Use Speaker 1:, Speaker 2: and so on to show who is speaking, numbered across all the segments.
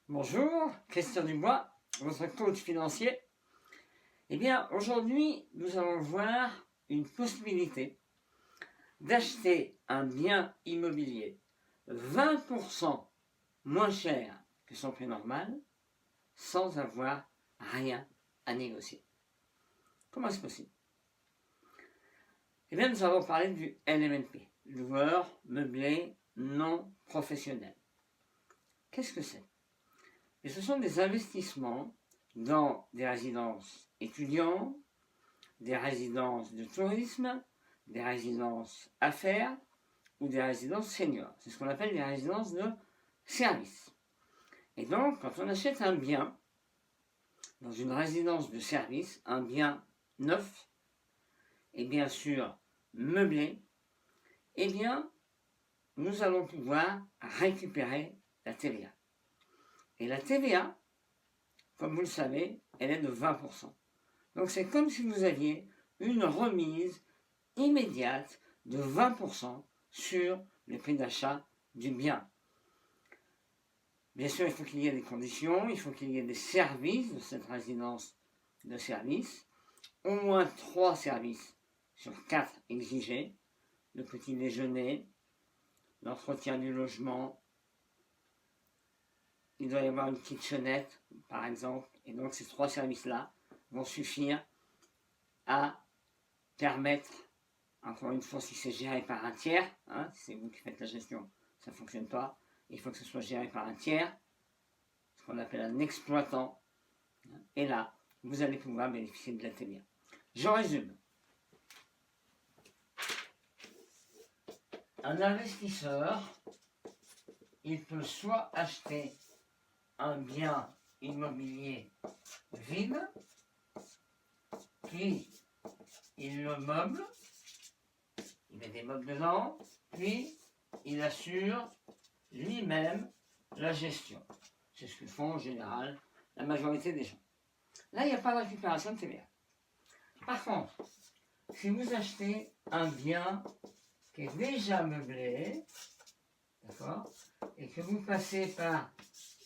Speaker 1: Bonjour, Christian Dubois, votre coach financier. Eh bien, aujourd'hui, nous allons voir une possibilité d'acheter un bien immobilier 20% moins cher que son prix normal sans avoir rien à négocier. Comment est-ce possible? Eh bien, nous allons parler du LMNP, loueur meublé non professionnel. Qu'est-ce que c'est? Et ce sont des investissements dans des résidences étudiantes, des résidences de tourisme, des résidences affaires ou des résidences seniors. C'est ce qu'on appelle les résidences de service. Et donc, quand on achète un bien dans une résidence de service, un bien neuf et bien sûr meublé, eh bien, nous allons pouvoir récupérer la TVA. Et la TVA, comme vous le savez, elle est de 20%. Donc c'est comme si vous aviez une remise immédiate de 20% sur le prix d'achat du bien. Bien sûr, il faut qu'il y ait des conditions, il faut qu'il y ait des services de cette résidence de service, au moins 3 services sur 4 exigés, le petit déjeuner, l'entretien du logement, il doit y avoir une kitchenette, par exemple, et donc ces 3 services-là vont suffire à permettre, encore une fois, si c'est géré par un tiers, si c'est vous qui faites la gestion, ça ne fonctionne pas, il faut que ce soit géré par un tiers, ce qu'on appelle un exploitant, et là, vous allez pouvoir bénéficier de la TVA. Je résume. Un investisseur, il peut soit acheter un bien immobilier vide, puis il le meuble, il met des meubles dedans, puis il assure lui-même la gestion. C'est ce que font en général la majorité des gens. Là, il n'y a pas de récupération de TVA. Par contre, si vous achetez un bien qui est déjà meublé, d'accord, et que vous passez par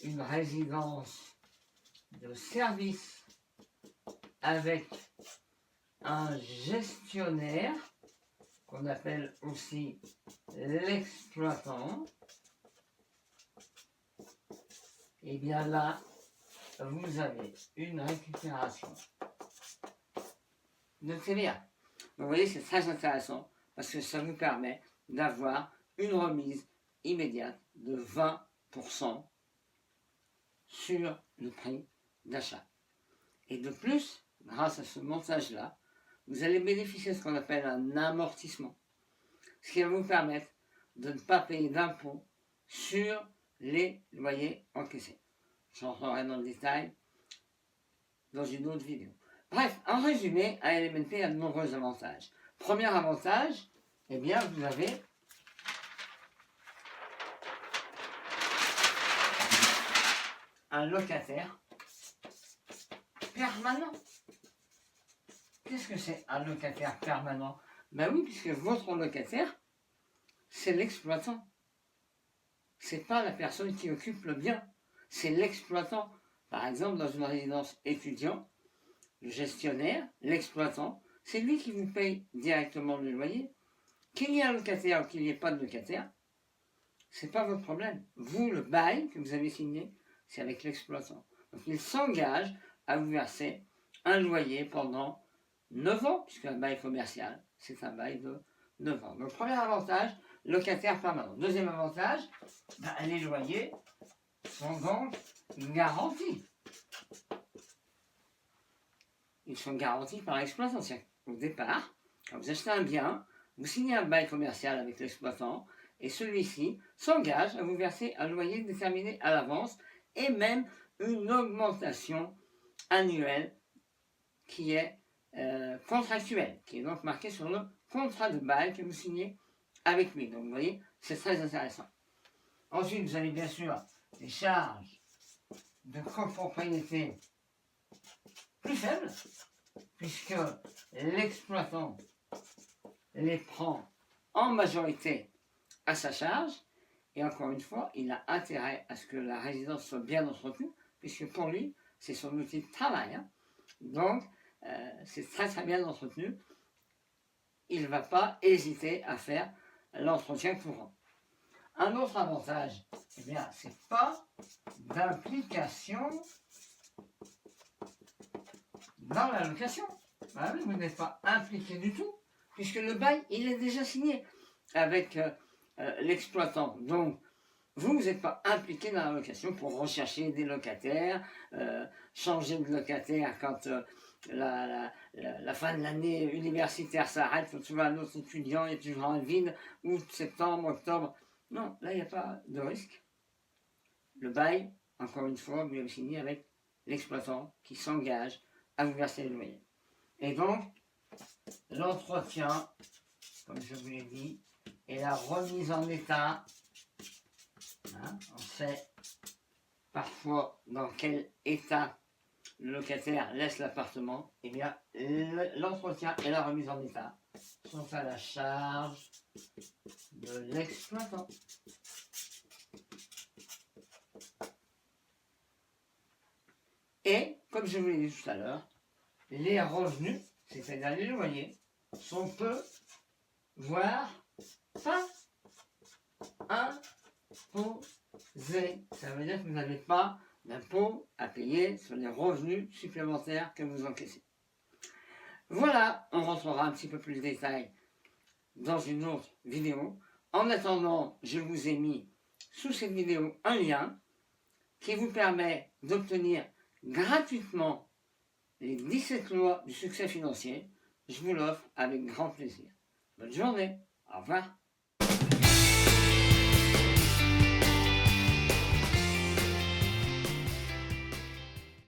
Speaker 1: une résidence de service avec un gestionnaire, qu'on appelle aussi l'exploitant, et bien là, vous avez une récupération de TVA. Vous voyez, c'est très intéressant parce que ça vous permet d'avoir une remise immédiate de 20% sur le prix d'achat. Et de plus, grâce à ce montage-là, vous allez bénéficier de ce qu'on appelle un amortissement, ce qui va vous permettre de ne pas payer d'impôts sur les loyers encaissés. J'entrerai dans le détail dans une autre vidéo. Bref, en résumé, un LMNP a de nombreux avantages. Premier avantage, eh bien, vous avez un locataire permanent. Qu'est-ce que c'est un locataire permanent? Ben oui, puisque votre locataire, c'est l'exploitant. C'est pas la personne qui occupe le bien, c'est l'exploitant. Par exemple, dans une résidence étudiante, le gestionnaire, l'exploitant, c'est lui qui vous paye directement le loyer. Qu'il y ait un locataire ou qu'il n'y ait pas de locataire, c'est pas votre problème. Vous, le bail que vous avez signé, c'est avec l'exploitant. Donc il s'engage à vous verser un loyer pendant 9 ans, puisque un bail commercial, c'est un bail de 9 ans. Donc premier avantage, locataire permanent. Deuxième avantage, les loyers sont donc garantis. Ils sont garantis par l'exploitant. Au départ, quand vous achetez un bien, vous signez un bail commercial avec l'exploitant et celui-ci s'engage à vous verser un loyer déterminé à l'avance et même une augmentation annuelle qui est contractuelle, qui est donc marquée sur le contrat de bail que vous signez avec lui. Donc vous voyez, c'est très intéressant. Ensuite, vous avez bien sûr des charges de copropriété plus faibles, puisque l'exploitant les prend en majorité à sa charge, Et encore une fois, il a intérêt à ce que la résidence soit bien entretenue, puisque pour lui, c'est son outil de travail. Hein. Donc, c'est très très bien entretenu. Il ne va pas hésiter à faire l'entretien courant. Un autre avantage, eh bien, c'est pas d'implication dans la location. Ah oui, vous n'êtes pas impliqué du tout, puisque le bail, il est déjà signé avec l'exploitant. Donc, vous n'êtes pas impliqué dans la location pour rechercher des locataires, changer de locataire quand la fin de l'année universitaire s'arrête, il faut trouver un autre étudiant, il y a toujours un vide, août, septembre, octobre. Non, là, il n'y a pas de risque. Le bail, encore une fois, vous l'avez signé avec l'exploitant qui s'engage à vous verser les loyers. Et donc, l'entretien, comme je vous l'ai dit, et la remise en état, hein, on sait parfois dans quel état le locataire laisse l'appartement, et bien l'entretien et la remise en état sont à la charge de l'exploitant. Et, comme je vous l'ai dit tout à l'heure, les revenus, c'est-à-dire les loyers, sont peu, voire pas imposés. Ça veut dire que vous n'avez pas d'impôt à payer sur les revenus supplémentaires que vous encaissez. Voilà, on rentrera un petit peu plus de détails dans une autre vidéo. En attendant, je vous ai mis sous cette vidéo un lien qui vous permet d'obtenir gratuitement les 17 lois du succès financier. Je vous l'offre avec grand plaisir. Bonne journée, au revoir.